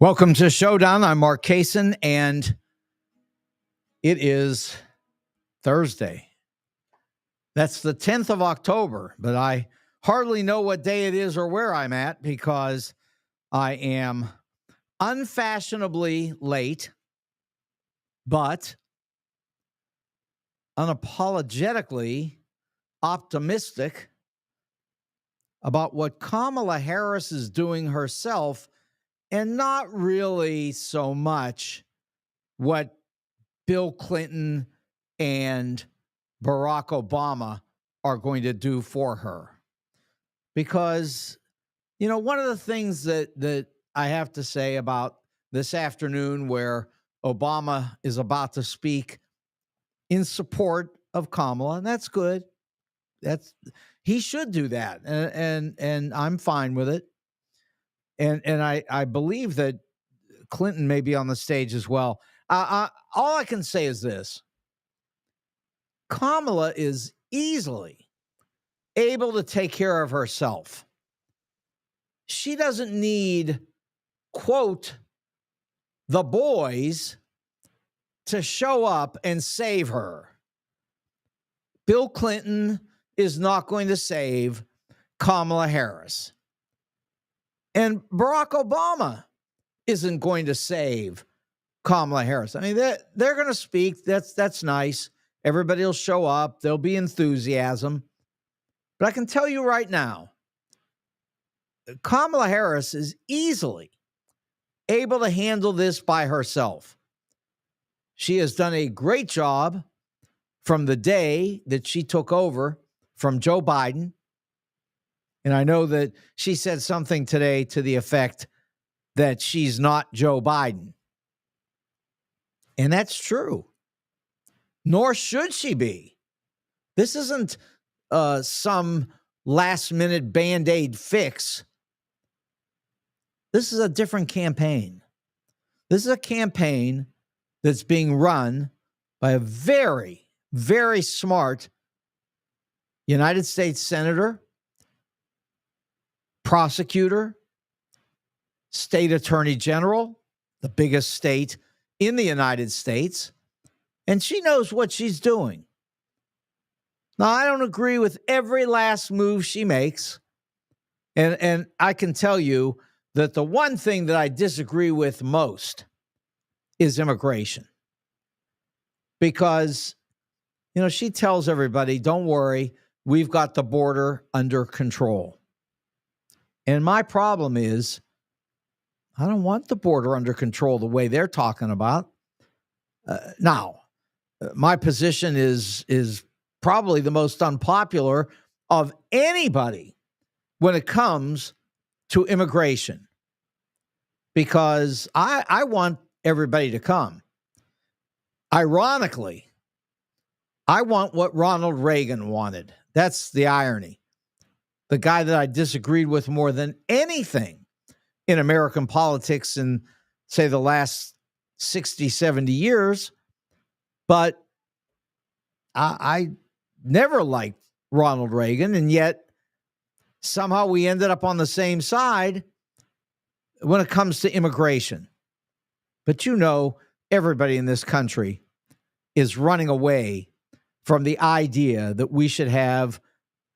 Welcome to Showdown. I'm Mark Kaysen, and it is Thursday. That's the 10th of October, but I hardly know what day it is or where I'm at because I am unfashionably late, but unapologetically optimistic about what Kamala Harris is doing herself, and not really so much what Bill Clinton and Barack Obama are going to do for her. Because, one of the things that I have to say about this afternoon, where Obama is about to speak in support of Kamala, and that's good. He should do that, and I'm fine with it. And I believe that Clinton may be on the stage as well. All I can say is this. Kamala is easily able to take care of herself. She doesn't need, quote, the boys to show up and save her. Bill Clinton is not going to save Kamala Harris. And Barack Obama isn't going to save Kamala Harris. I mean, they're going to speak. That's nice. Everybody will show up. There'll be enthusiasm. But I can tell you right now, Kamala Harris is easily able to handle this by herself. She has done a great job from the day that she took over from Joe Biden. And I know that she said something today to the effect that she's not Joe Biden. And that's true. Nor should she be. This isn't some last-minute Band-Aid fix. This is a different campaign. This is a campaign that's being run by a very, very smart United States Senator, prosecutor, state attorney general, the biggest state in the United States, and she knows what she's doing. Now, I don't agree with every last move she makes, and I can tell you that the one thing that I disagree with most is immigration. Because, she tells everybody, don't worry, we've got the border under control. And my problem is, I don't want the border under control the way they're talking about. Now, my position is probably the most unpopular of anybody when it comes to immigration, because I want everybody to come. Ironically, I want what Ronald Reagan wanted. That's the irony. The guy that I disagreed with more than anything in American politics in, say, the last 60, 70 years. But I never liked Ronald Reagan, and yet somehow we ended up on the same side when it comes to immigration. But everybody in this country is running away from the idea that we should have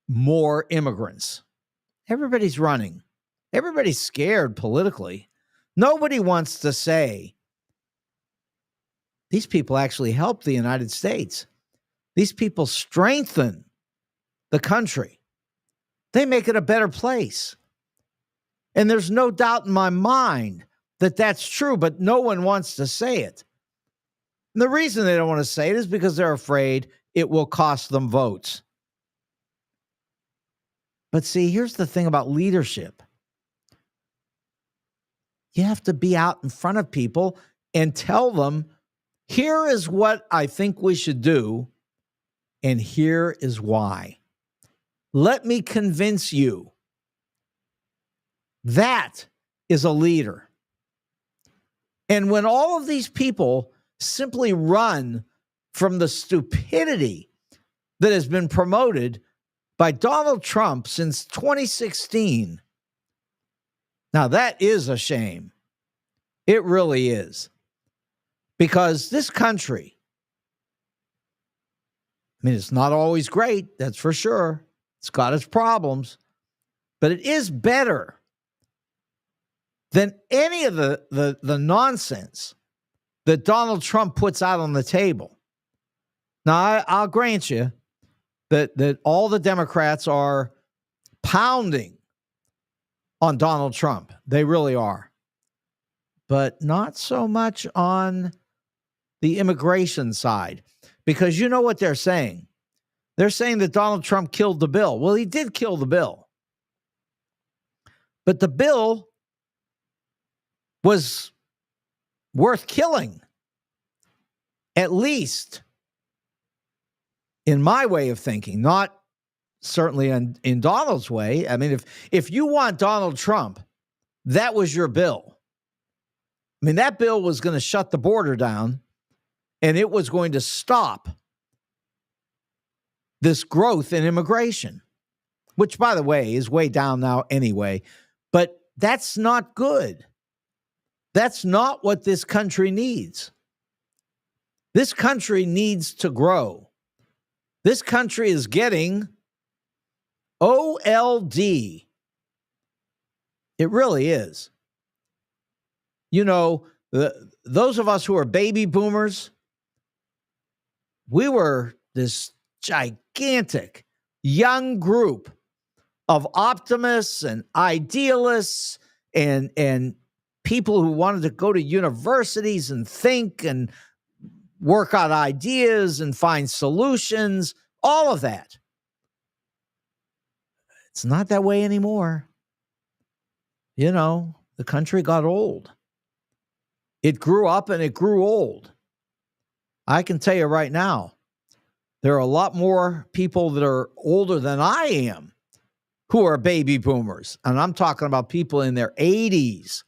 more immigrants. Everybody's running. Everybody's scared politically. Nobody wants to say, these people actually help the United States. These people strengthen the country. They make it a better place. And there's no doubt in my mind that that's true, but no one wants to say it. And the reason they don't want to say it is because they're afraid it will cost them votes. But see, here's the thing about leadership. You have to be out in front of people and tell them, here is what I think we should do, and here is why. Let me convince you. That is a leader. And when all of these people simply run from the stupidity that has been promoted by Donald Trump since 2016, now that is a shame. It really is. Because this country, I mean, it's not always great, that's for sure. It's got its problems, but it is better than any of the nonsense that Donald Trump puts out on the table. Now, I'll grant you that all the Democrats are pounding on Donald Trump. They really are. But not so much on the immigration side. Because you know what they're saying? They're saying that Donald Trump killed the bill. Well, he did kill the bill. But the bill was worth killing. At least in my way of thinking, not certainly in Donald's way. I mean, if you want Donald Trump, that was your bill. I mean, that bill was going to shut the border down, and it was going to stop this growth in immigration, which, by the way, is way down now anyway. But that's not good. That's not what this country needs. This country needs to grow. This country is getting OLD. It really is. You know, those of us who are baby boomers, we were this gigantic young group of optimists and idealists and people who wanted to go to universities and think and work out ideas and find solutions, all of that. It's not that way anymore. You know, the country got old. It grew up and it grew old. I can tell you right now, there are a lot more people that are older than I am who are baby boomers. And I'm talking about people in their 80s.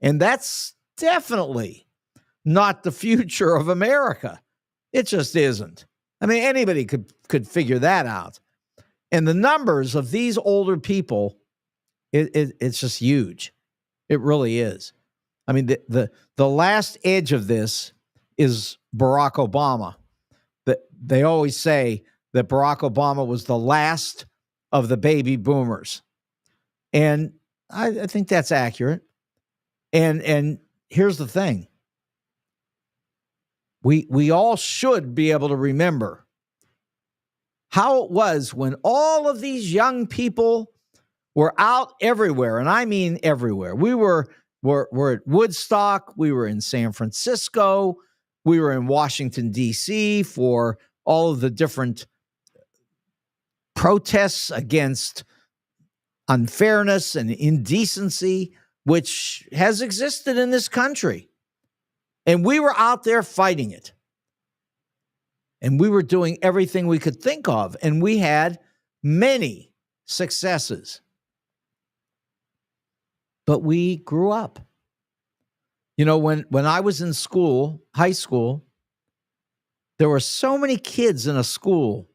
And that's definitely not the future of America. It just isn't. I mean, anybody could figure that out. And the numbers of these older people, it's just huge. It really is. I mean, the last edge of this is Barack Obama. They always say that Barack Obama was the last of the baby boomers. And I think that's accurate. And here's the thing. We all should be able to remember how it was when all of these young people were out everywhere, and I mean everywhere. We were at Woodstock, we were in San Francisco, we were in Washington, D.C. for all of the different protests against unfairness and indecency, which has existed in this country. And we were out there fighting it. And we were doing everything we could think of. And we had many successes. But we grew up. You know, when I was in school, high school, there were so many kids in a school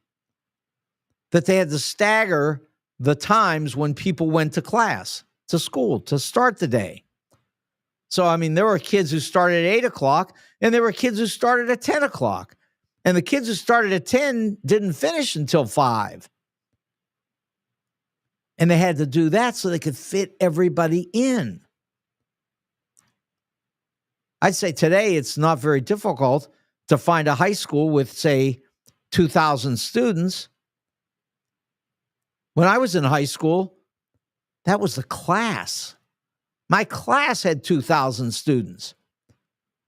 that they had to stagger the times when people went to class, to school, to start the day. So, I mean, there were kids who started at 8 o'clock, and there were kids who started at 10 o'clock. And the kids who started at 10 didn't finish until 5. And they had to do that so they could fit everybody in. I'd say today it's not very difficult to find a high school with, say, 2,000 students. When I was in high school, that was the class. My class had 2,000 students.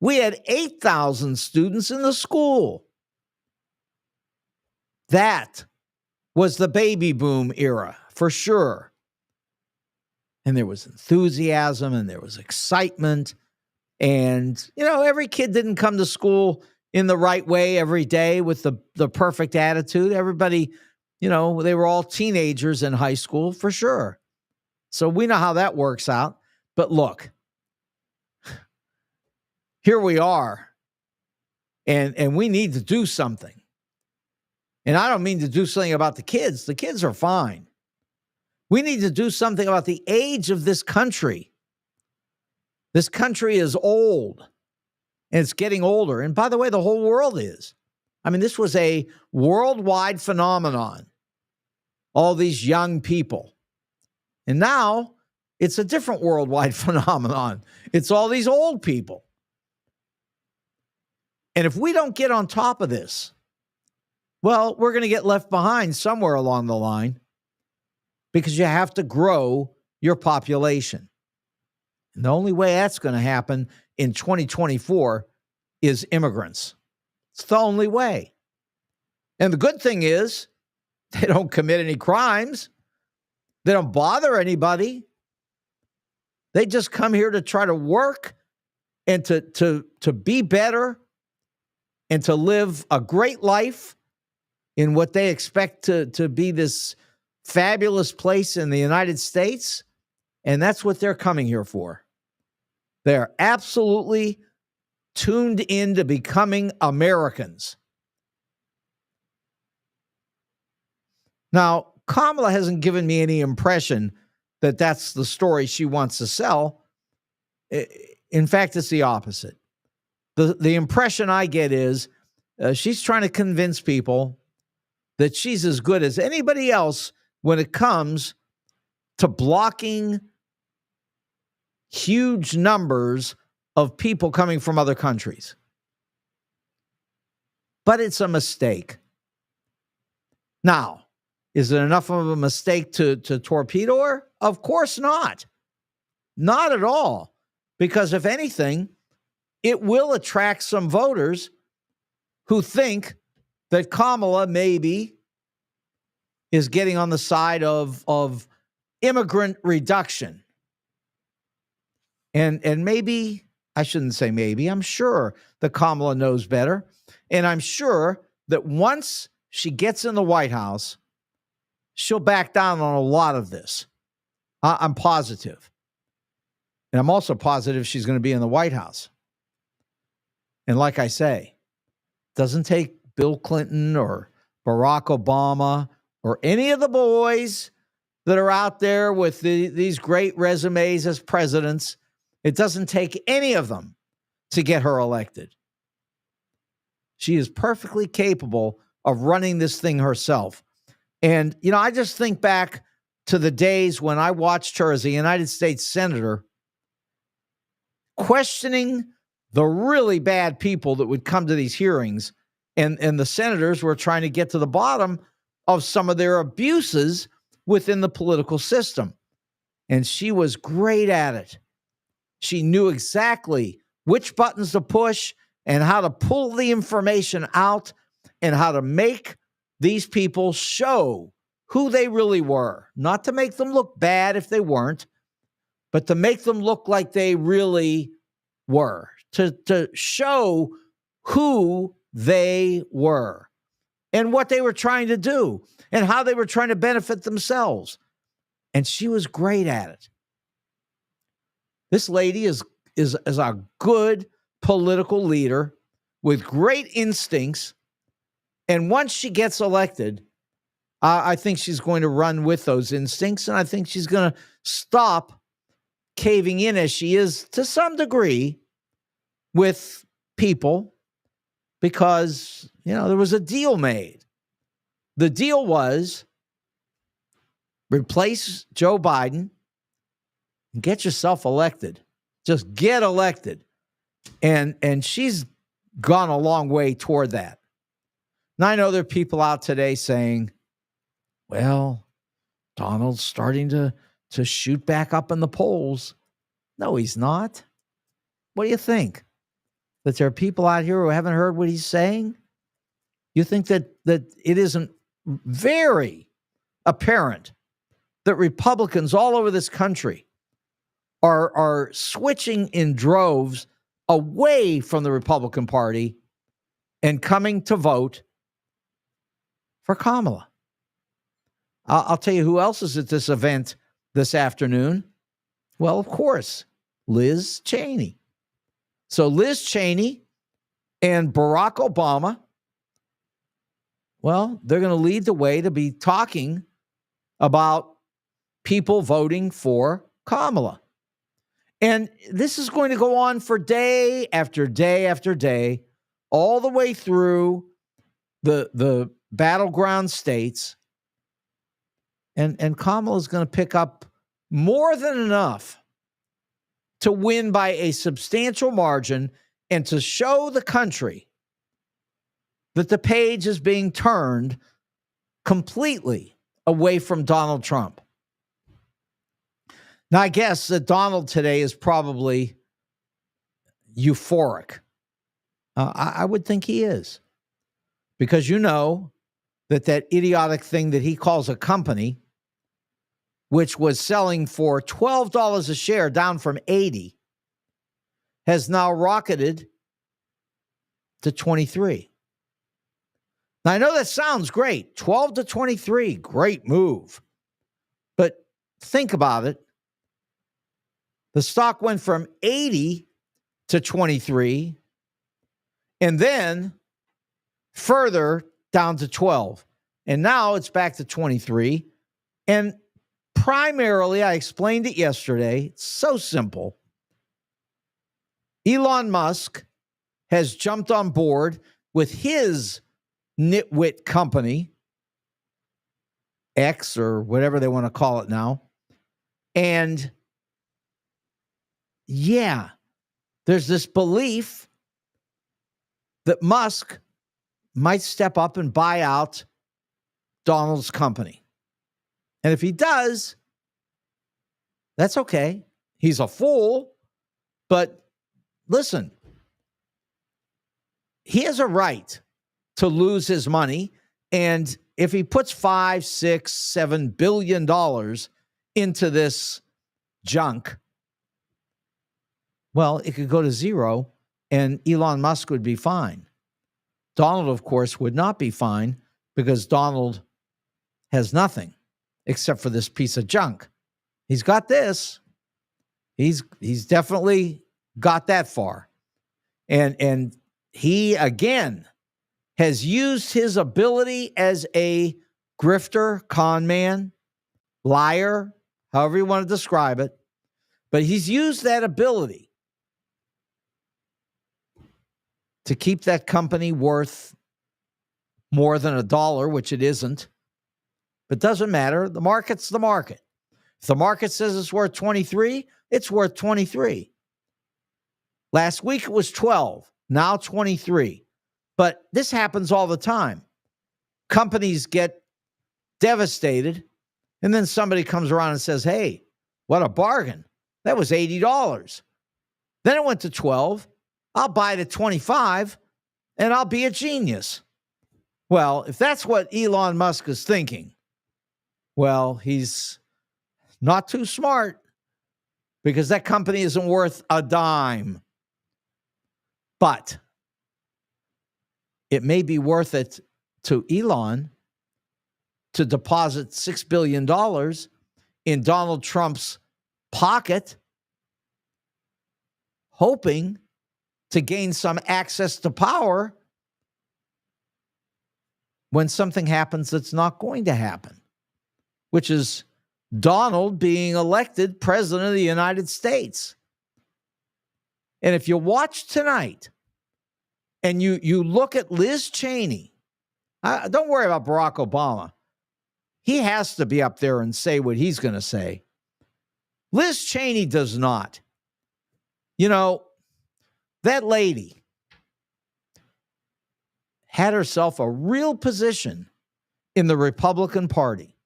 We had 8,000 students in the school. That was the baby boom era, for sure. And there was enthusiasm and there was excitement. And, you know, every kid didn't come to school in the right way every day with the perfect attitude. Everybody, you know, they were all teenagers in high school, for sure. So we know how that works out. But look, here we are, and we need to do something. And I don't mean to do something about the kids. The kids are fine. We need to do something about the age of this country. This country is old, and it's getting older. And by the way, the whole world is. I mean, this was a worldwide phenomenon, all these young people. And now it's a different worldwide phenomenon. It's all these old people. And if we don't get on top of this, well, we're going to get left behind somewhere along the line, because you have to grow your population. And the only way that's going to happen in 2024 is immigrants. It's the only way. And the good thing is they don't commit any crimes. They don't bother anybody. They just come here to try to work and to be better and to live a great life in what they expect to be this fabulous place in the United States. And that's what they're coming here for. They're absolutely tuned into becoming Americans. Now, Kamala hasn't given me any impression that that's the story she wants to sell. In fact, it's the opposite. The impression I get is she's trying to convince people that she's as good as anybody else when it comes to blocking huge numbers of people coming from other countries. But it's a mistake. Now, is it enough of a mistake to torpedo her? Of course not. Not at all. Because if anything, it will attract some voters who think that Kamala maybe is getting on the side of immigrant reduction. And maybe, I shouldn't say maybe, I'm sure that Kamala knows better. And I'm sure that once she gets in the White House, she'll back down on a lot of this. I'm positive. And I'm also positive she's going to be in the White House. And like I say, doesn't take Bill Clinton or Barack Obama or any of the boys that are out there with these great resumes as presidents. It doesn't take any of them to get her elected. She is perfectly capable of running this thing herself. And, you know, I just think back to the days when I watched her as a United States Senator questioning the really bad people that would come to these hearings. And the senators were trying to get to the bottom of some of their abuses within the political system. And she was great at it. She knew exactly which buttons to push and how to pull the information out and how to make these people show who they really were. Not to make them look bad if they weren't, but to make them look like they really were. To show who they were and what they were trying to do and how they were trying to benefit themselves. And she was great at it. This lady is a good political leader with great instincts. And once she gets elected, I think she's going to run with those instincts. And I think she's going to stop caving in as she is to some degree with people because, you know, there was a deal made. The deal was replace Joe Biden and get yourself elected. Just get elected. And she's gone a long way toward that. Now, I know there are people out today saying, well, Donald's starting to shoot back up in the polls. No, he's not. What do you think? That there are people out here who haven't heard what he's saying? You think that it isn't very apparent that Republicans all over this country are switching in droves away from the Republican Party and coming to vote for Kamala? I'll tell you who else is at this event this afternoon. Well, of course, Liz Cheney. So Liz Cheney and Barack Obama, well, they're going to lead the way to be talking about people voting for Kamala. And this is going to go on for day after day after day, all the way through the battleground states. And Kamala is going to pick up more than enough to win by a substantial margin and to show the country that the page is being turned completely away from Donald Trump. Now, I guess that Donald today is probably euphoric. I would think he is. Because you know that idiotic thing that he calls a company, which was selling for $12 a share down from $80, has now rocketed to 23. Now, I know that sounds great. 12 to 23, great move. But think about it. The stock went from 80 to 23 and then further down to 12. And now it's back to 23. And primarily, I explained it yesterday. It's so simple. Elon Musk has jumped on board with his nitwit company, X or whatever they want to call it now. And yeah, there's this belief that Musk might step up and buy out Donald's company. And if he does, that's okay. He's a fool. But listen, he has a right to lose his money. And if he puts $5, $6, $7 billion into this junk, well, it could go to zero and Elon Musk would be fine. Donald, of course, would not be fine because Donald has nothing except for this piece of junk. He's got this. He's definitely got that far. And he, again, has used his ability as a grifter, con man, liar, however you want to describe it. But he's used that ability to keep that company worth more than $1, which it isn't. But doesn't matter. The market's the market. If the market says it's worth 23, it's worth 23. Last week it was 12, now 23. But this happens all the time. Companies get devastated, and then somebody comes around and says, hey, what a bargain. That was $80. Then it went to 12. I'll buy it at 25, and I'll be a genius. Well, if that's what Elon Musk is thinking, well, he's not too smart because that company isn't worth a dime. But it may be worth it to Elon to deposit $6 billion in Donald Trump's pocket, hoping to gain some access to power when something happens that's not going to happen, which is Donald being elected president of the United States. And if you watch tonight and you look at Liz Cheney, don't worry about Barack Obama. He has to be up there and say what he's going to say. Liz Cheney does not. You know, that lady had herself a real position in the Republican Party.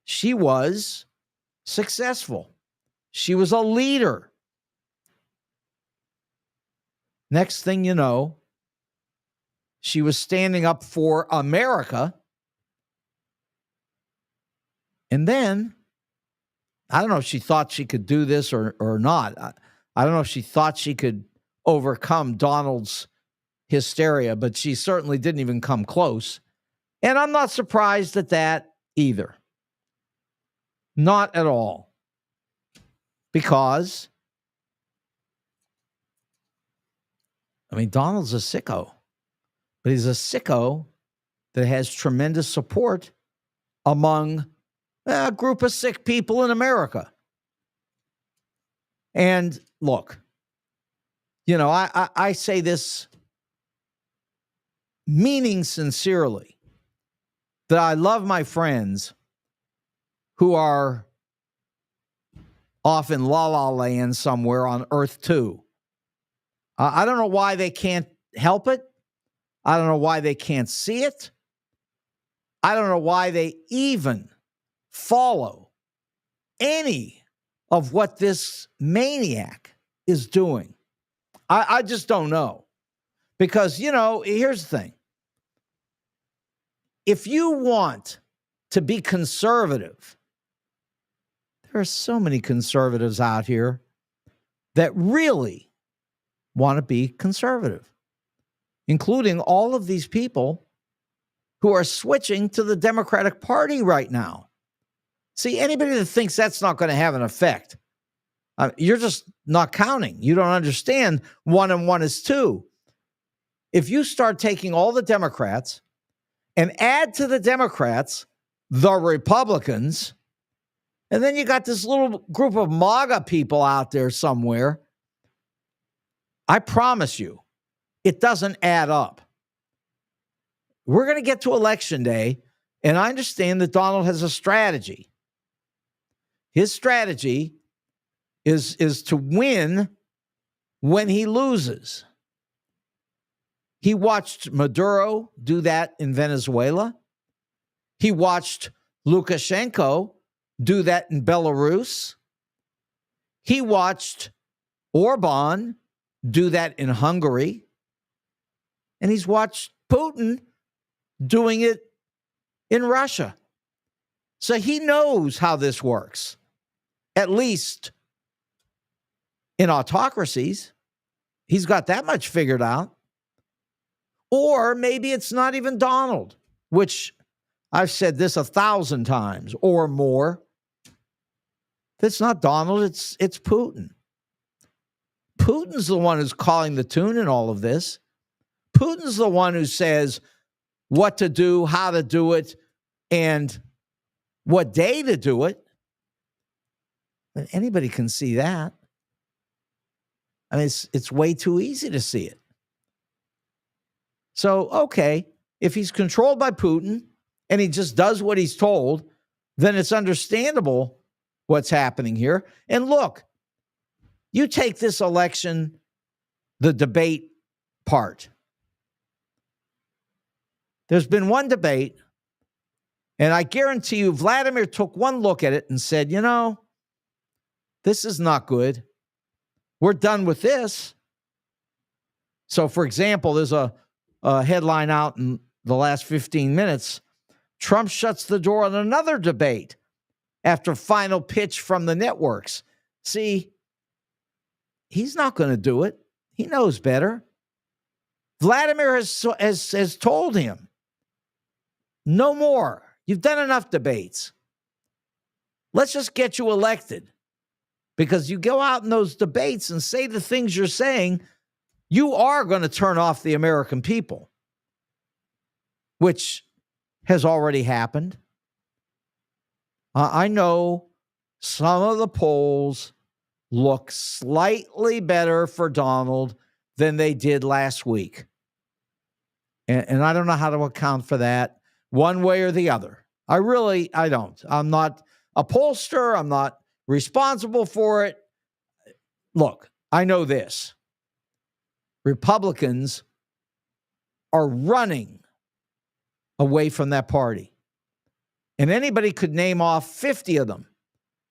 She was successful. She was a leader. Next thing you know, she was standing up for America. And then, I don't know if she thought she could do this or not. I don't know if she thought she could overcome Donald's hysteria, but she certainly didn't even come close. And I'm not surprised at that either. Not at all. Because, I mean, Donald's a sicko, but he's a sicko that has tremendous support among a group of sick people in America. And look, I say this meaning sincerely that I love my friends who are off in La La Land somewhere on Earth 2. I don't know why they can't help it. I don't know why they can't see it. I don't know why they even follow any of what this maniac is doing. I just don't know. Because, here's the thing. If you want to be conservative, there are so many conservatives out here that really want to be conservative, including all of these people who are switching to the Democratic Party right now. See, anybody that thinks that's not going to have an effect, you're just not counting. You don't understand 1 and 1 is 2. If you start taking all the Democrats and add to the Democrats the Republicans, and then you got this little group of MAGA people out there somewhere, I promise you, it doesn't add up. We're going to get to Election Day, and I understand that Donald has a strategy. His strategy is to win when he loses. He watched Maduro do that in Venezuela. He watched Lukashenko do that in Belarus. He watched Orban do that in Hungary. And he's watched Putin doing it in Russia. So he knows how this works, at least in autocracies. He's got that much figured out. Or maybe it's not even Donald, which I've said this 1,000 times or more. If it's not Donald, it's Putin. Putin's the one who's calling the tune in all of this. Putin's the one who says what to do, how to do it, and what day to do it. But anybody can see that. I mean, it's way too easy to see it. So, okay, if he's controlled by Putin and he just does what he's told, then it's understandable what's happening here. And look, you take this election, the debate part. There's been one debate, and I guarantee you Vladimir took one look at it and said, this is not good. We're done with this. So, for example, there's a headline out in the last 15 minutes. Trump shuts the door on another debate after final pitch from the networks. See, he's not going to do it. He knows better. Vladimir has told him, no more. You've done enough debates. Let's just get you elected. Because you go out in those debates and say the things you're saying, you are going to turn off the American people, which has already happened. I know some of the polls look slightly better for Donald than they did last week. And I don't know how to account for that one way or the other. I don't. I'm not a pollster. I'm not responsible for it. Look, I know this. Republicans are running away from that party. And anybody could name off 50 of them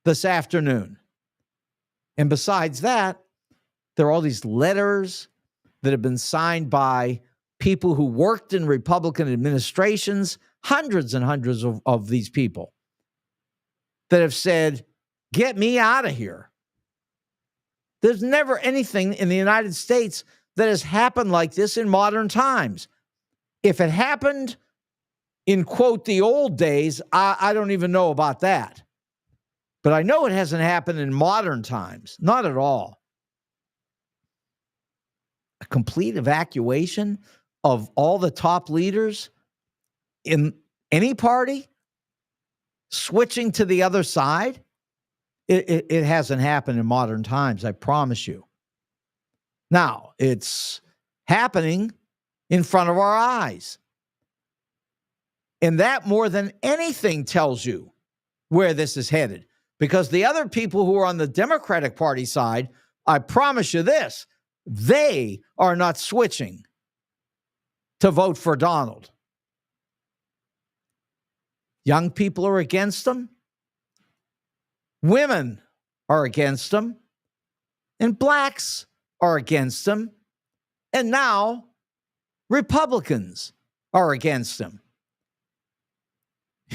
this afternoon. And besides that, there are all these letters that have been signed by people who worked in Republican administrations, hundreds and hundreds of these people that have said, get me out of here. There's never anything in the United States that has happened like this in modern times. If it happened in, quote, the old days, I don't even know about that. But I know it hasn't happened in modern times. Not at all. A complete evacuation of all the top leaders in any party, switching to the other side. It hasn't happened in modern times, I promise you. Now, it's happening in front of our eyes. And that more than anything tells you where this is headed. Because the other people who are on the Democratic Party side, I promise you this, they are not switching to vote for Donald. Young people are against him. Women are against him. And blacks are against him. And now Republicans are against him.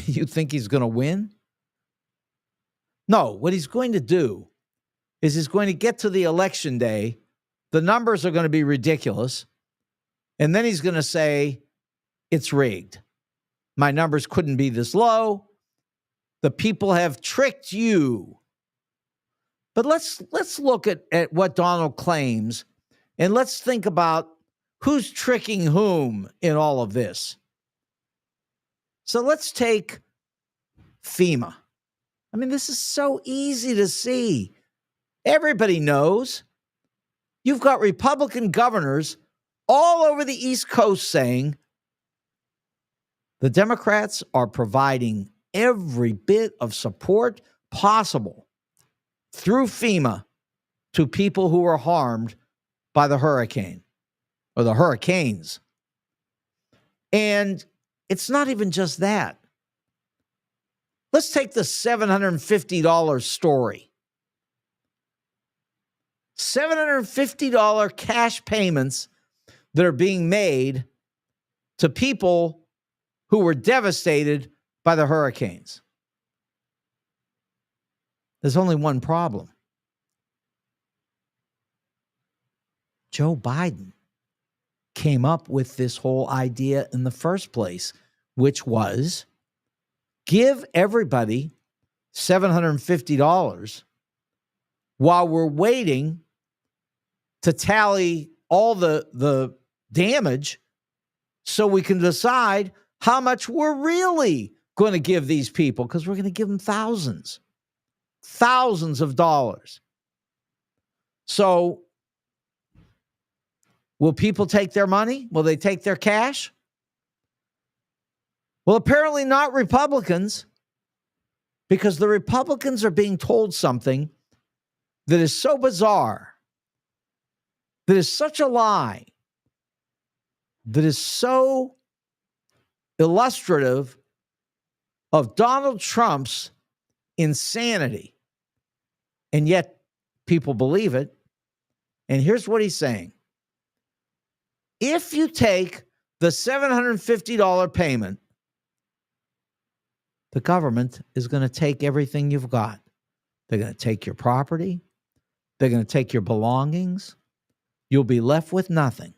You think he's going to win? No, what he's going to do is he's going to get to the election day. The numbers are going to be ridiculous. And then he's going to say, it's rigged. My numbers couldn't be this low. The people have tricked you. But let's look at what Donald claims, and let's think about who's tricking whom in all of this. So let's take FEMA. I mean, this is so easy to see. Everybody knows. You've got Republican governors all over the East Coast saying the Democrats are providing every bit of support possible through FEMA to people who were harmed by the hurricane or the hurricanes. And it's not even just that. Let's take the $750 story. $750 cash payments that are being made to people who were devastated by the hurricanes. There's only one problem. Joe Biden came up with this whole idea in the first place, which was give everybody $750 while we're waiting to tally all the damage so we can decide how much we're really going to give these people, because we're going to give them thousands of dollars. So will people take their money? Will they take their cash? Well, apparently not Republicans, because the Republicans are being told something that is so bizarre, that is such a lie, that is so illustrative of Donald Trump's insanity. And yet people believe it. And here's what he's saying. If you take the $750 payment, the government is going to take everything you've got. They're going to take your property. They're going to take your belongings. You'll be left with nothing.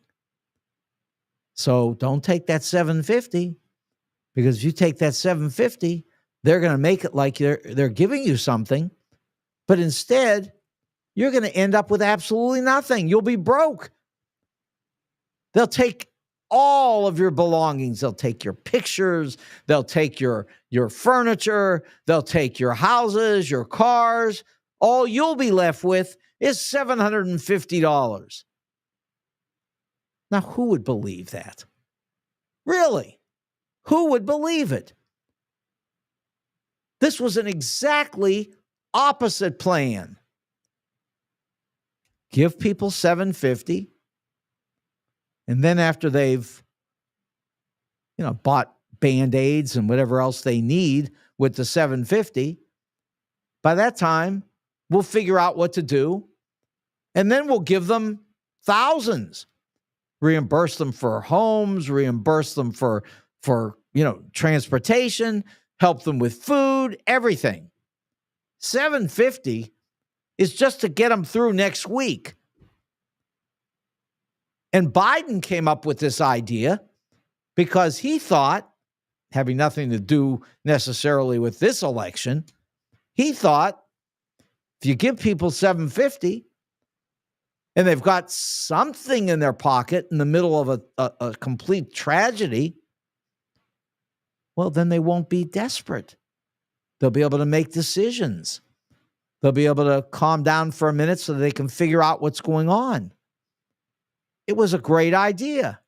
So don't take that $750, because if you take that $750, they're going to make it like they're giving you something, but instead you're going to end up with absolutely nothing. You'll be broke. They'll take all of your belongings. They'll take your pictures. They'll take your furniture. They'll take your houses, your cars. All you'll be left with is $750. Now, who would believe that? Really? Who would believe it? This was an exactly opposite plan. Give people $750. And then after they've, bought Band-Aids and whatever else they need with the $750, by that time, we'll figure out what to do. And then we'll give them thousands. Reimburse them for homes, reimburse them for transportation, help them with food, everything. $750 is just to get them through next week. And Biden came up with this idea because he thought, having nothing to do necessarily with this election, he thought if you give people $750 and they've got something in their pocket in the middle of a complete tragedy, well, then they won't be desperate. They'll be able to make decisions. They'll be able to calm down for a minute so they can figure out what's going on. It was a great idea.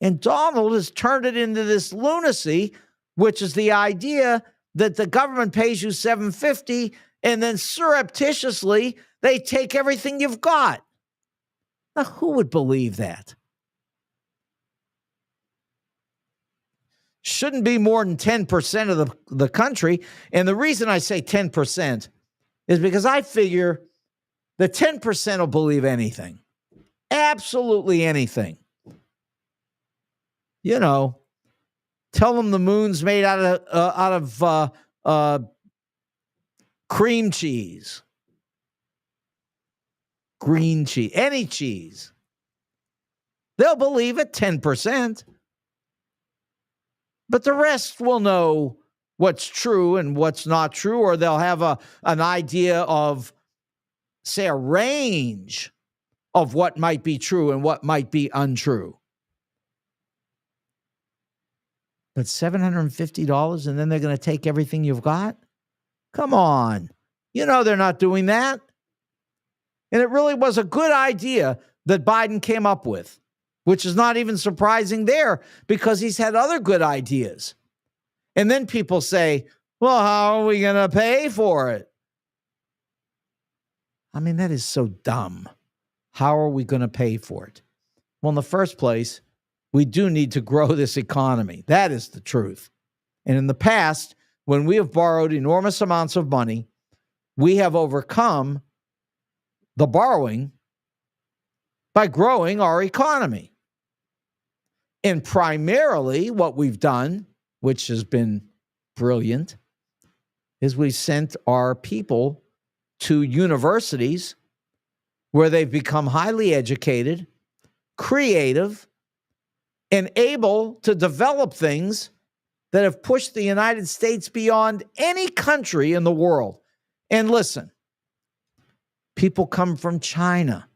And Donald has turned it into this lunacy, which is the idea that the government pays you $750 and then surreptitiously they take everything you've got. Now, who would believe that? Shouldn't be more than 10% of the country. And the reason I say 10% is because I figure the 10% will believe anything. Absolutely anything. You know, tell them the moon's made out of cream cheese, green cheese, any cheese. They'll believe it 10%. But the rest will know what's true and what's not true, or they'll have an idea of, say, a range of what might be true and what might be untrue. But $750 and then they're going to take everything you've got? Come on. You know they're not doing that. And it really was a good idea that Biden came up with, which is not even surprising there because he's had other good ideas. And then people say, well, how are we going to pay for it? I mean, that is so dumb. How are we going to pay for it? Well, in the first place, we do need to grow this economy. That is the truth. And in the past, when we have borrowed enormous amounts of money, we have overcome the borrowing by growing our economy. And primarily what we've done, which has been brilliant, is we've sent our people to universities where they've become highly educated, creative, and able to develop things that have pushed the United States beyond any country in the world. And listen, people come from China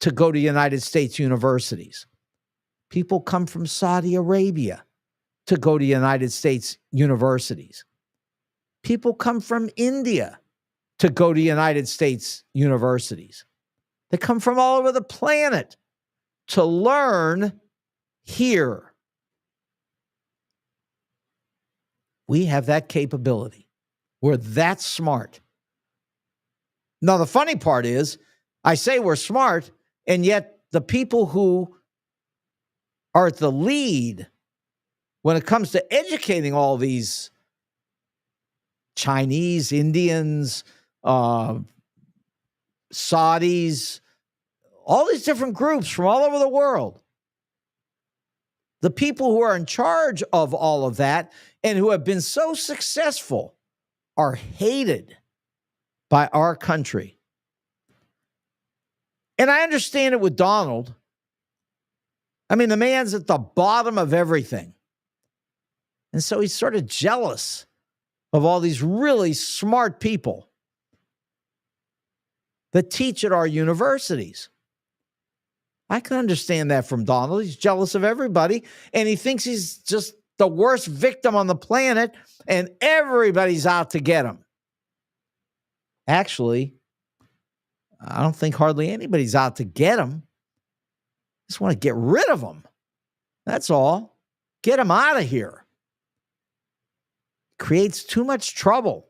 to go to United States universities. People come from Saudi Arabia to go to United States universities. People come from India to go to United States universities. They come from all over the planet to learn here. We have that capability. We're that smart. Now, the funny part is, I say we're smart, and yet the people who are at the lead when it comes to educating all these Chinese, Indians, Saudis, all these different groups from all over the world. The people who are in charge of all of that and who have been so successful are hated by our country. And I understand it with Donald. I mean, the man's at the bottom of everything. And so he's sort of jealous of all these really smart people that teach at our universities. I can understand that from Donald. He's jealous of everybody, and he thinks he's just the worst victim on the planet, and everybody's out to get him. Actually, I don't think hardly anybody's out to get him. Just want to get rid of him. That's all. Get him out of here. Creates too much trouble.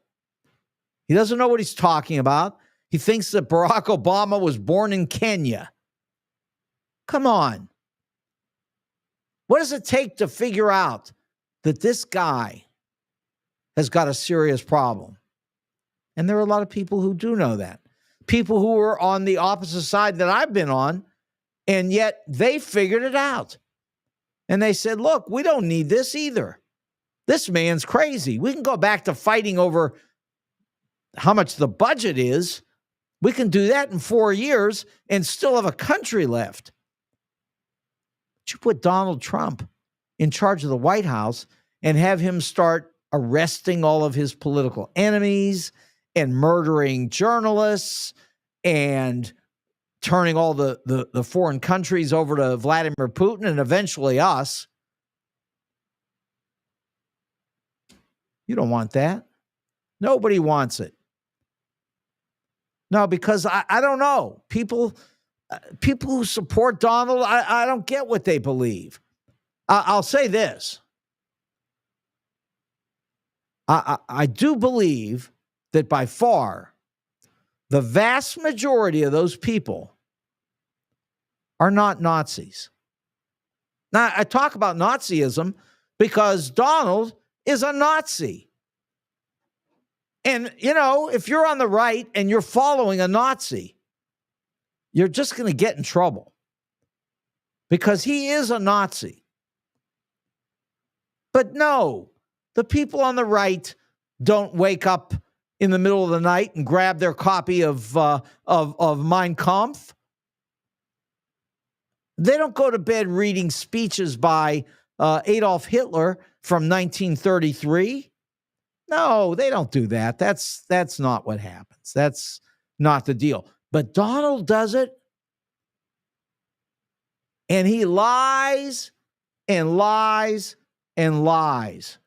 He doesn't know what he's talking about. He thinks that Barack Obama was born in Kenya. Come on. What does it take to figure out that this guy has got a serious problem? And there are a lot of people who do know that. People who are on the opposite side that I've been on, and yet they figured it out. And they said, look, we don't need this either. This man's crazy. We can go back to fighting over how much the budget is. We can do that in 4 years and still have a country left. But you put Donald Trump in charge of the White House and have him start arresting all of his political enemies and murdering journalists and turning all the foreign countries over to Vladimir Putin and eventually us. You don't want that. Nobody wants it. No, because I don't know. People who support Donald, I don't get what they believe. I'll say this. I do believe that by far the vast majority of those people are not Nazis. Now, I talk about Nazism because Donald is a Nazi. And, if you're on the right and you're following a Nazi, you're just going to get in trouble because he is a Nazi. But no, the people on the right don't wake up in the middle of the night and grab their copy of Mein Kampf. They don't go to bed reading speeches by Adolf Hitler from 1933. No, they don't do that. That's not what happens. That's not the deal. But Donald does it, and he lies and lies and lies.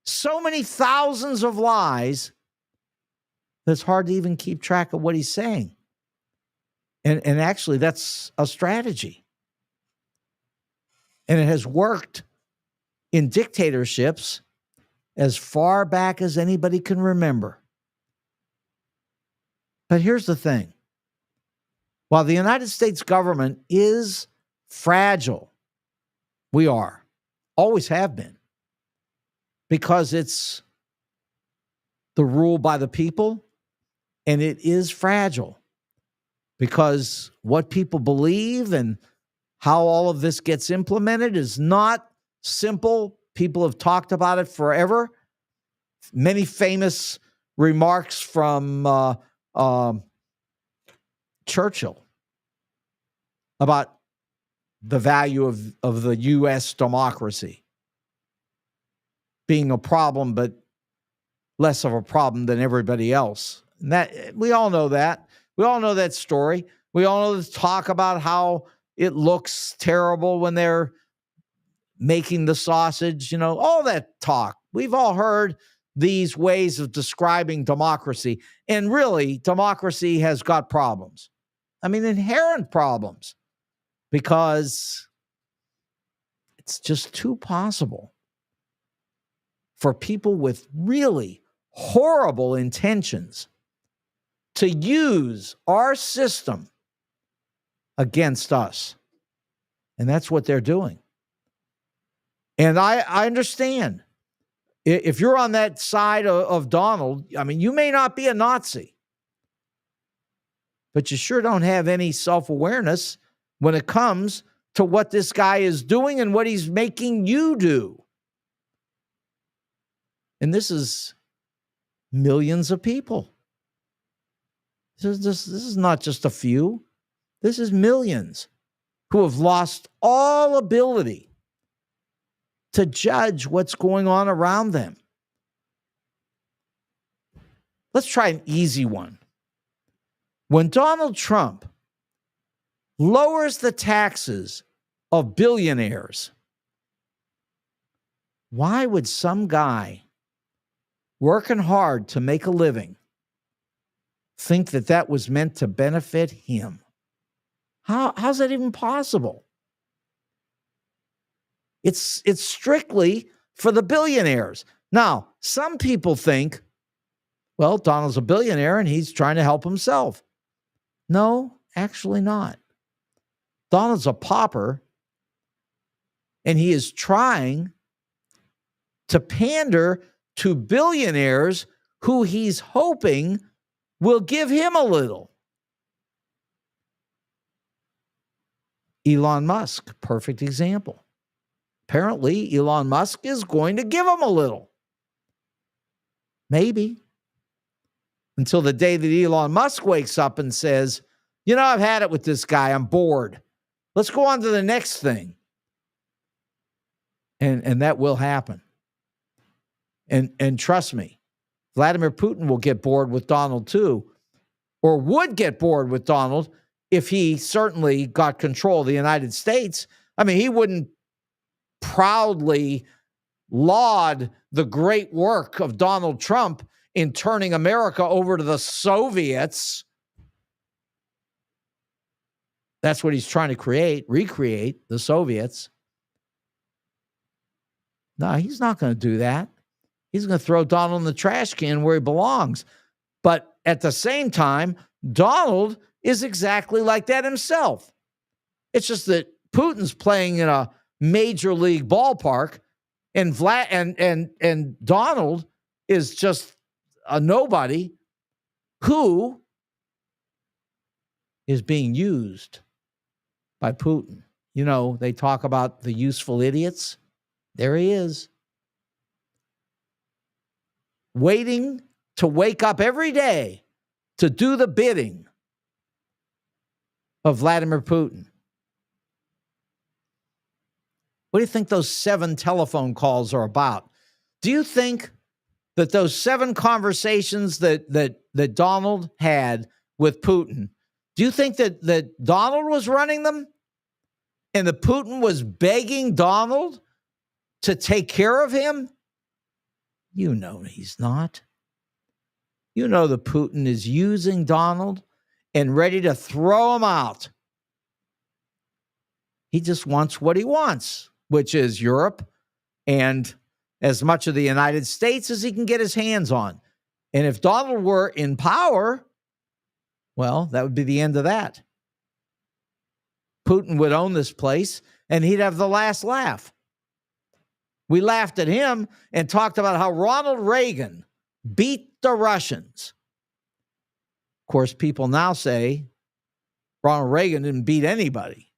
So many thousands of lies that it's hard to even keep track of what he's saying. And actually, that's a strategy. And it has worked in dictatorships as far back as anybody can remember. But here's the thing. While the United States government is fragile, we are, always have been, because it's the rule by the people, and it is fragile because what people believe and how all of this gets implemented is not simple. People have talked about it forever. Many famous remarks from Churchill about the value of the U.S. democracy being a problem, but less of a problem than everybody else. And that we all know that. We all know that story. We all know the talk about how it looks terrible when they're making the sausage, all that talk. We've all heard these ways of describing democracy. And really, democracy has got problems. I mean, inherent problems, because it's just too possible for people with really horrible intentions to use our system against us. And that's what they're doing. And I understand. If you're on that side of Donald, I mean, you may not be a Nazi, but you sure don't have any self-awareness when it comes to what this guy is doing and what he's making you do. And this is millions of people. This is not just a few. This is millions who have lost all ability to judge what's going on around them. Let's try an easy one. When Donald Trump lowers the taxes of billionaires, why would some guy working hard to make a living think that that was meant to benefit him? How's that even possible? It's strictly for the billionaires. Now, some people think, well, Donald's a billionaire and he's trying to help himself. No, actually not. Donald's a pauper, and he is trying to pander to billionaires who he's hoping will give him a little. Elon Musk, perfect example. Apparently, Elon Musk is going to give him a little. Maybe. Until the day that Elon Musk wakes up and says, I've had it with this guy. I'm bored. Let's go on to the next thing. And that will happen. And trust me, Vladimir Putin will get bored with Donald too, or would get bored with Donald if he certainly got control of the United States. I mean, he wouldn't proudly laud the great work of Donald Trump in turning America over to the Soviets. That's what he's trying to recreate the Soviets. No, he's not going to do that. He's going to throw Donald in the trash can where he belongs. But at the same time, Donald is exactly like that himself. It's just that Putin's playing in a major league ballpark, and and Donald is just a nobody who is being used by Putin. You know, they talk about the useful idiots. There he is, waiting to wake up every day to do the bidding of Vladimir Putin. What do you think those 7 telephone calls are about? Do you think that those 7 conversations that Donald had with Putin, do you think that Donald was running them and that Putin was begging Donald to take care of him? You know he's not. You know that Putin is using Donald and ready to throw him out. He just wants what he wants, which is Europe and as much of the United States as he can get his hands on. And if Donald were in power, well, that would be the end of that. Putin would own this place, and he'd have the last laugh. We laughed at him and talked about how Ronald Reagan beat the Russians. Of course, people now say Ronald Reagan didn't beat anybody.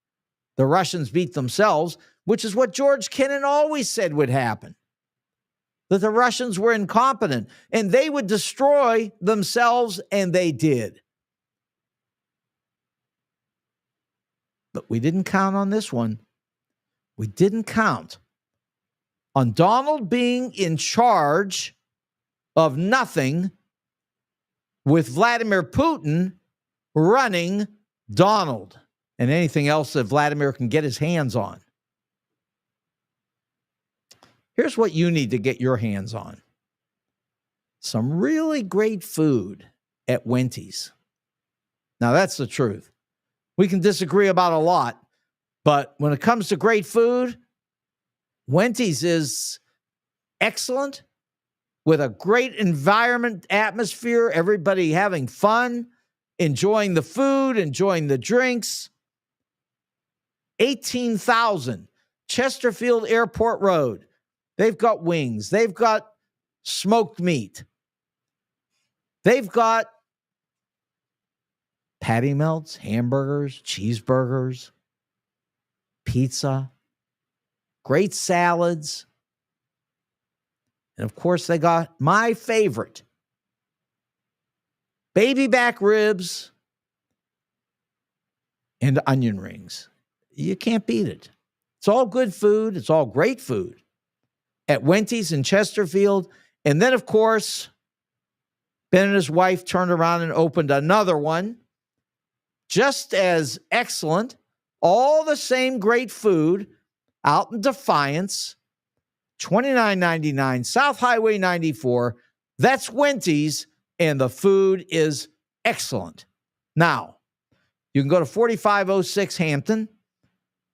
The Russians beat themselves, which is what George Kennan always said would happen. That the Russians were incompetent and they would destroy themselves, and they did. But we didn't count on this one. We didn't count on Donald being in charge of nothing with Vladimir Putin running Donald and anything else that Vladimir can get his hands on. Here's what you need to get your hands on. Some really great food at Wendy's. Now, that's the truth. We can disagree about a lot, but when it comes to great food, Wendy's is excellent with a great environment, atmosphere, everybody having fun, enjoying the food, enjoying the drinks. 18,000 Chesterfield Airport Road. They've got wings. They've got smoked meat. They've got patty melts, hamburgers, cheeseburgers, pizza, great salads. And of course, they got my favorite, baby back ribs and onion rings. You can't beat it. It's all good food. It's all great food at Wendy's in Chesterfield. And then, of course, Ben and his wife turned around and opened another one, just as excellent, all the same great food out in Defiance, $29.99 South Highway 94. That's Wendy's, and the food is excellent. Now, you can go to 4506 Hampton,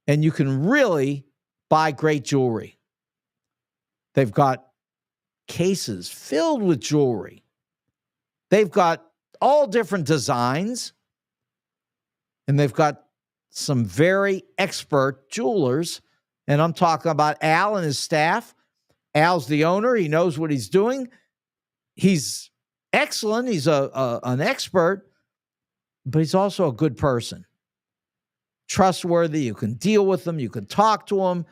and you can really buy great jewelry. They've got cases filled with jewelry. They've got all different designs, and they've got some very expert jewelers. And I'm talking about Al and his staff. Al's the owner. He knows what he's doing. He's excellent. He's an expert, but he's also a good person. Trustworthy. You can deal with him. You can talk to him.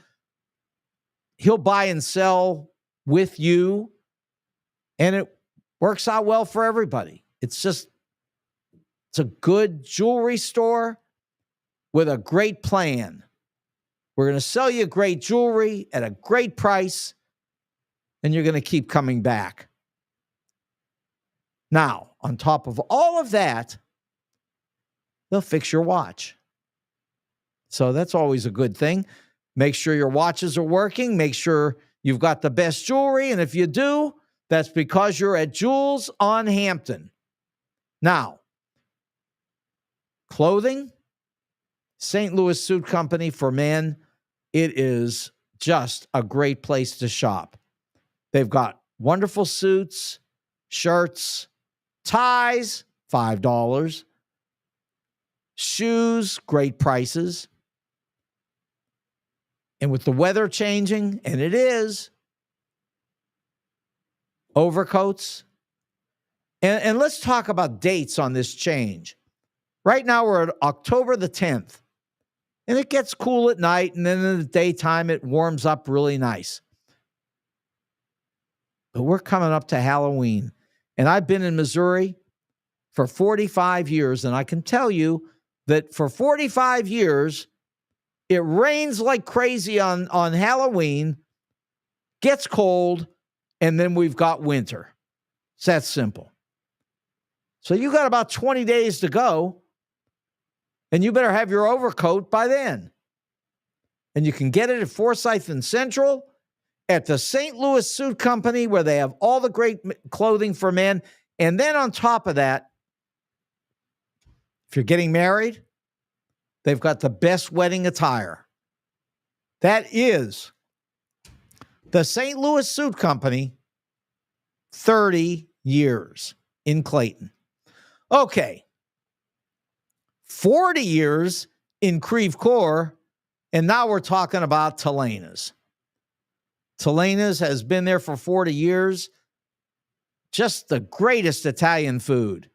He'll buy and sell with you, and it works out well for everybody. It's a good jewelry store with a great plan. We're going to sell you great jewelry at a great price, and you're going to keep coming back. Now, on top of all of that, they'll fix your watch. So that's always a good thing. Make sure your watches are working. Make sure you've got the best jewelry. And if you do, that's because you're at Jewels on Hampton. Now, clothing, St. Louis Suit Company for men, it is just a great place to shop. They've got wonderful suits, shirts, ties, $5, shoes, great prices. And with the weather changing, and it is, overcoats. And let's talk about dates on this change. Right now, we're at October the 10th, and it gets cool at night, and then in the daytime, it warms up really nice. But we're coming up to Halloween, and I've been in Missouri for 45 years, and I can tell you that for 45 years, it rains like crazy on Halloween, gets cold, and then we've got winter. It's that simple. So you got about 20 days to go, and you better have your overcoat by then. And you can get it at Forsyth and Central, at the St. Louis Suit Company, where they have all the great clothing for men. And then on top of that, if you're getting married, they've got the best wedding attire. That is the St. Louis Suit Company, 30 years in Clayton. Okay, 40 years in Creve Coeur, and now we're talking about Telena's. Telena's has been there for 40 years. Just the greatest Italian food.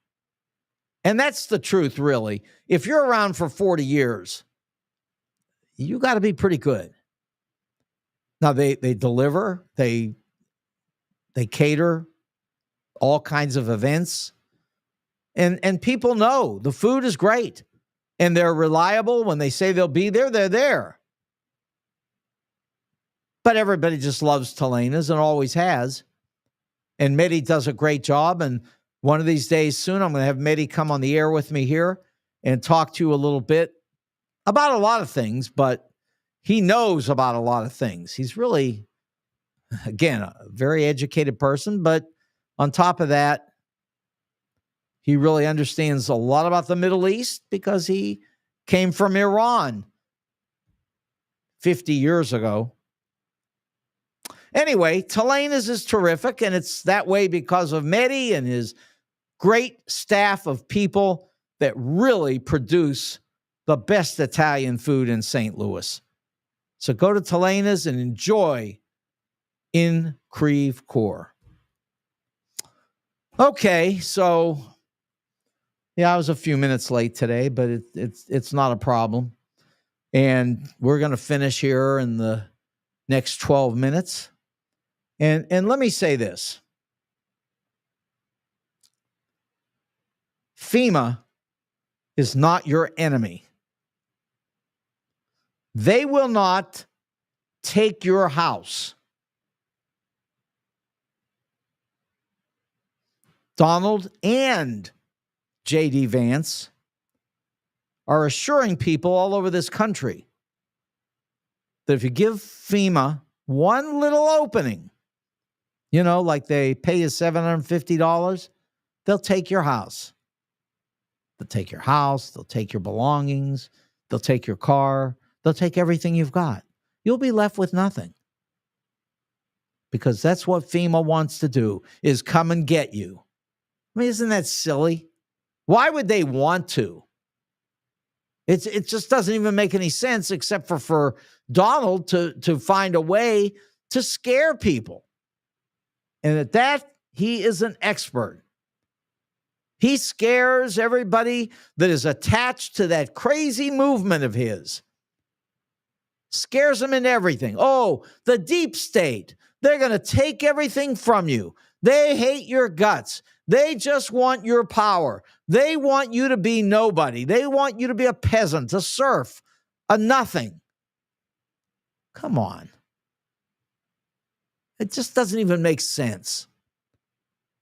And that's the truth, really. If you're around for 40 years, you got to be pretty good. Now, they deliver, they cater all kinds of events. And people know the food is great. And they're reliable. When they say they'll be there, they're there. But everybody just loves Telena's and always has. And Mehdi does a great job. And one of these days soon, I'm going to have Mehdi come on the air with me here and talk to you a little bit about a lot of things, but he knows about a lot of things. He's really, again, a very educated person, but on top of that, he really understands a lot about the Middle East because he came from Iran 50 years ago. Anyway, Telena's is terrific, and it's that way because of Mehdi and his great staff of people that really produce the best Italian food in St. Louis. So go to Telena's and enjoy in Creve Coeur. Okay, so yeah, I was a few minutes late today, but it's not a problem. And we're going to finish here in the next 12 minutes. And let me say this. FEMA is not your enemy. They will not take your house. Donald and J.D. Vance are assuring people all over this country that if you give FEMA one little opening, like they pay you $750, they'll take your house. They'll take your house. They'll take your belongings. They'll take your car. They'll take everything you've got. You'll be left with nothing. Because that's what FEMA wants to do, is come and get you. I mean, isn't that silly? Why would they want to? It just doesn't even make any sense except for Donald to find a way to scare people. And at that, he is an expert. He scares everybody that is attached to that crazy movement of his. Scares them in everything. Oh, the deep state. They're going to take everything from you. They hate your guts. They just want your power. They want you to be nobody. They want you to be a peasant, a serf, a nothing. Come on. It just doesn't even make sense.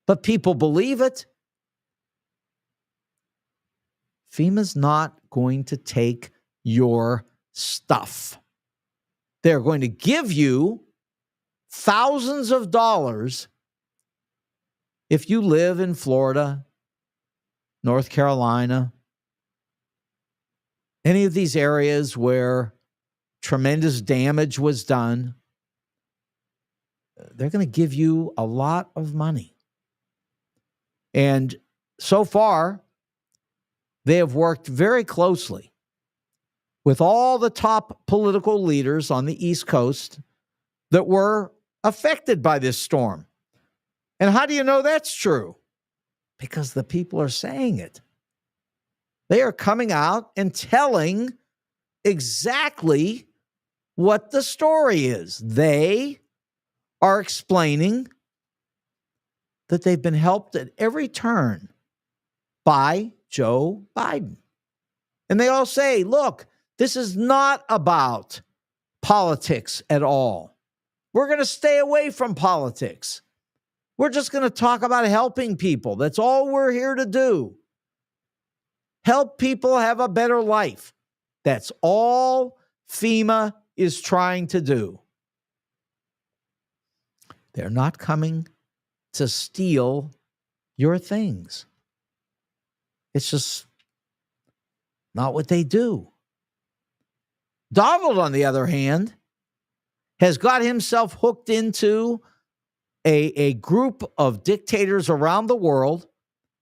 But people believe it. FEMA's not going to take your stuff. They're going to give you thousands of dollars if you live in Florida, North Carolina, any of these areas where tremendous damage was done, they're going to give you a lot of money. And so far, they have worked very closely with all the top political leaders on the East Coast that were affected by this storm. And how do you know that's true? Because the people are saying it. They are coming out and telling exactly what the story is. They are explaining that they've been helped at every turn by Joe Biden. And they all say, look, this is not about politics at all. We're going to stay away from politics. We're just going to talk about helping people. That's all we're here to do. Help people have a better life. That's all FEMA is trying to do. They're not coming to steal your things. It's just not what they do. Donald, on the other hand, has got himself hooked into a group of dictators around the world,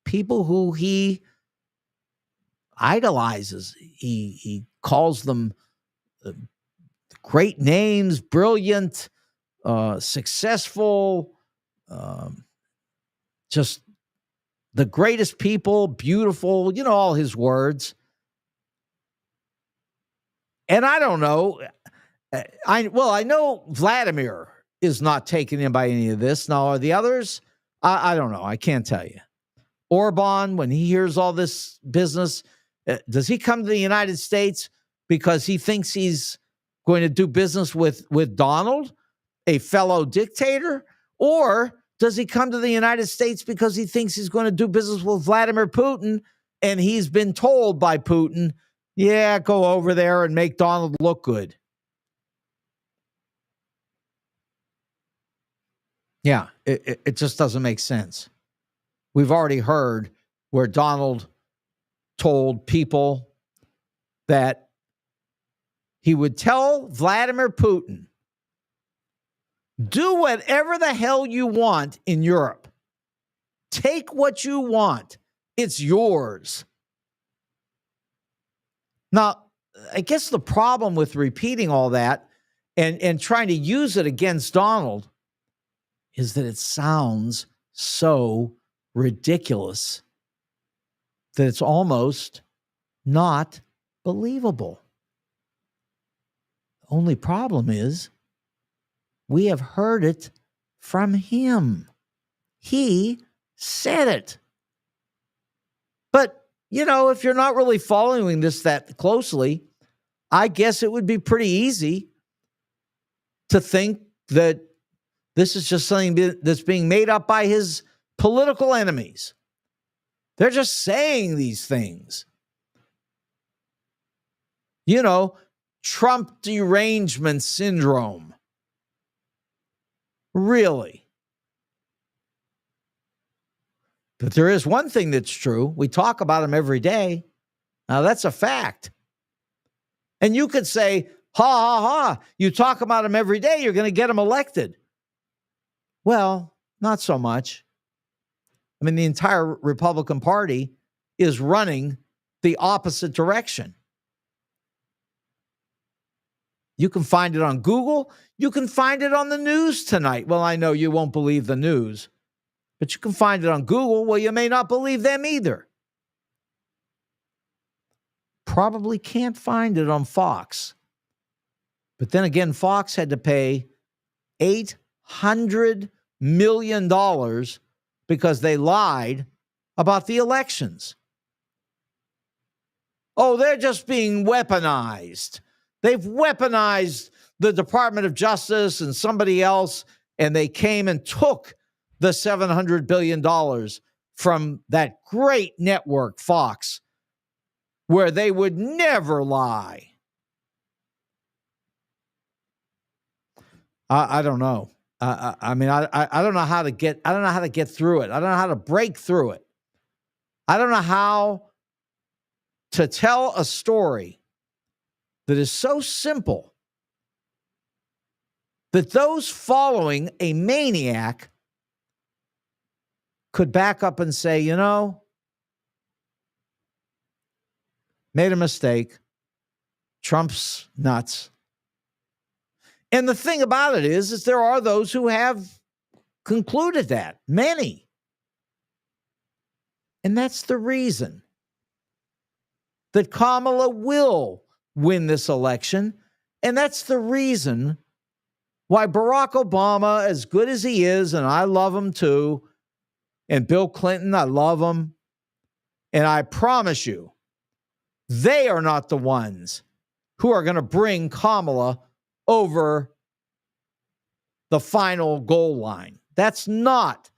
people who he idolizes. He calls them great names, brilliant, successful, just the greatest people, beautiful, all his words. And I don't know. I know Vladimir is not taken in by any of this. Now, are the others? I don't know. I can't tell you. Orban, when he hears all this business, does he come to the United States because he thinks he's going to do business with Donald, a fellow dictator? Or does he come to the United States because he thinks he's going to do business with Vladimir Putin, and he's been told by Putin, yeah, go over there and make Donald look good? Yeah, it just doesn't make sense. We've already heard where Donald told people that he would tell Vladimir Putin, do whatever the hell you want in Europe. Take what you want. It's yours. Now, I guess the problem with repeating all that and trying to use it against Donald is that it sounds so ridiculous that it's almost not believable. The only problem is we have heard it from him. He said it. But, if you're not really following this that closely, I guess it would be pretty easy to think that this is just something that's being made up by his political enemies. They're just saying these things. Trump derangement syndrome. Really? But there is one thing that's true. We talk about him every day. Now, that's a fact. And you could say, ha, ha, ha, you talk about him every day, you're going to get him elected. Well, not so much. I mean, the entire Republican Party is running the opposite direction. You can find it on Google. You can find it on the news tonight. Well, I know you won't believe the news, but you can find it on Google. Well, you may not believe them either. Probably can't find it on Fox. But then again, Fox had to pay $800 million because they lied about the elections. Oh, they're just being weaponized. They've weaponized the Department of Justice and somebody else, and they came and took the $700 billion from that great network, Fox, where they would never lie. I don't know. I mean, I don't know how to get. I don't know how to get through it. I don't know how to break through it. I don't know how to tell a story that is so simple that those following a maniac could back up and say, you know, made a mistake. Trump's nuts. And the thing about it is there are those who have concluded that, many. And that's the reason that Kamala will win this election. And that's the reason why Barack Obama, as good as he is, and I love him too, and Bill Clinton, I love him, and I promise you, they are not the ones who are going to bring Kamala over the final goal line. That's not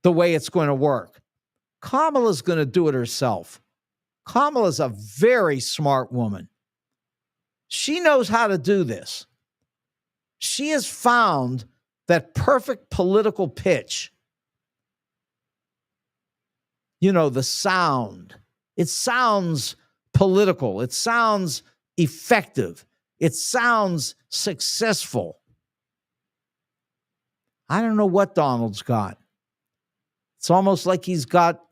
the way it's going to work. Kamala's going to do it herself. Kamala's a very smart woman. She knows how to do this. She has found that perfect political pitch. You know, the sound. It sounds political. It sounds effective. It sounds successful. I don't know what Donald's got. It's almost like he's got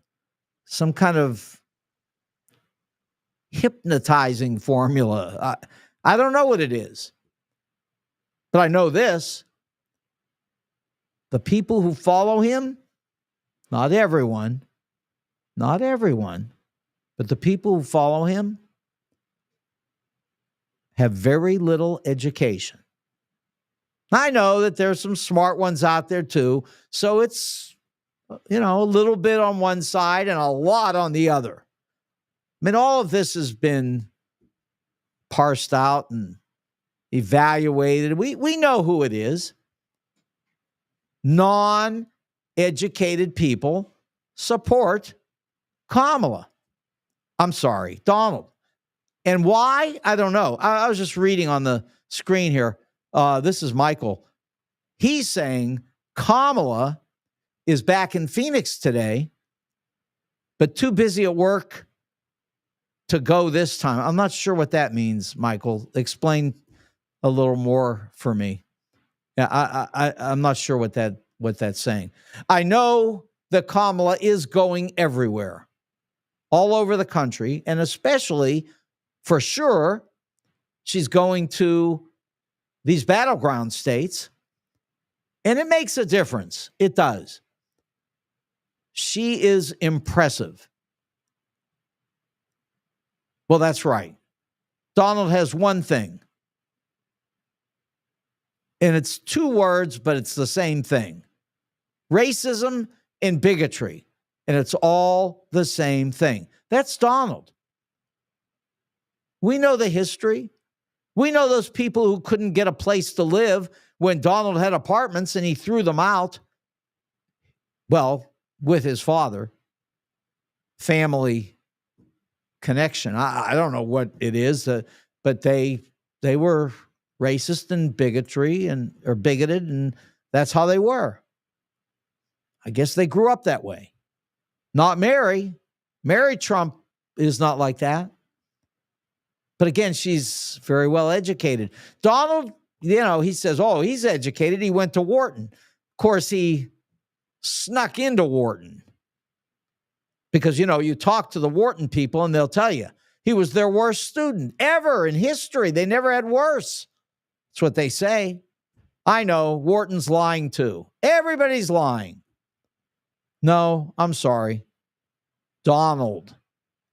some kind of hypnotizing formula. I don't know what it is. But I know this. The people who follow him, not everyone, but the people who follow him have very little education. I know that there's some smart ones out there too. So it's, you know, a little bit on one side and a lot on the other. I mean, all of this has been parsed out and evaluated. We know who it is. Non-educated people support Kamala. I'm sorry, Donald. And why? I don't know. I was just reading on the screen here. This is Michael. He's saying Kamala is back in Phoenix today, but too busy at work to go this time. I'm not sure what that means, Michael. Explain a little more for me. Yeah, I'm not sure what that's saying. I know that Kamala is going everywhere, all over the country, and especially, for sure, she's going to these battleground states, and it makes a difference. It does. She is impressive. Well, that's right. Donald has one thing. And it's two words, but it's the same thing. Racism and bigotry. And it's all the same thing. That's Donald. We know the history. We know those people who couldn't get a place to live when Donald had apartments and he threw them out. Well, with his father. Family connection. I don't know what it is, but they were racist and bigoted, and that's how they were. I guess they grew up that way. Not Mary. Mary Trump is not like that. But again, she's very well educated. Donald, you know, he says, oh, he's educated. He went to Wharton. Of course, he snuck into Wharton. Because, you know, you talk to the Wharton people and they'll tell you he was their worst student ever in history. They never had worse. That's what they say. I know Wharton's lying too. Everybody's lying. No, I'm sorry. Donald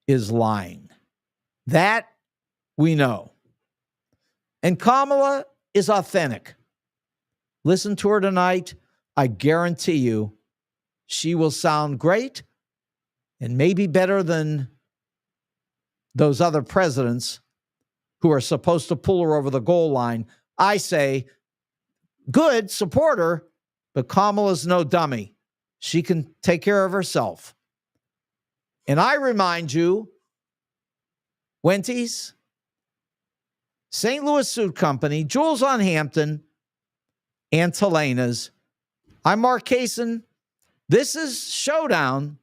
is lying. That we know. And Kamala is authentic. Listen to her tonight. I guarantee you she will sound great and maybe better than those other presidents who are supposed to pull her over the goal line. I say, good, support her, but Kamala's no dummy. She can take care of herself. And I remind you, Wenty's, St. Louis Suit Company, Jules on Hampton, and Telena's. I'm Mark Kaysen. This is Showdown.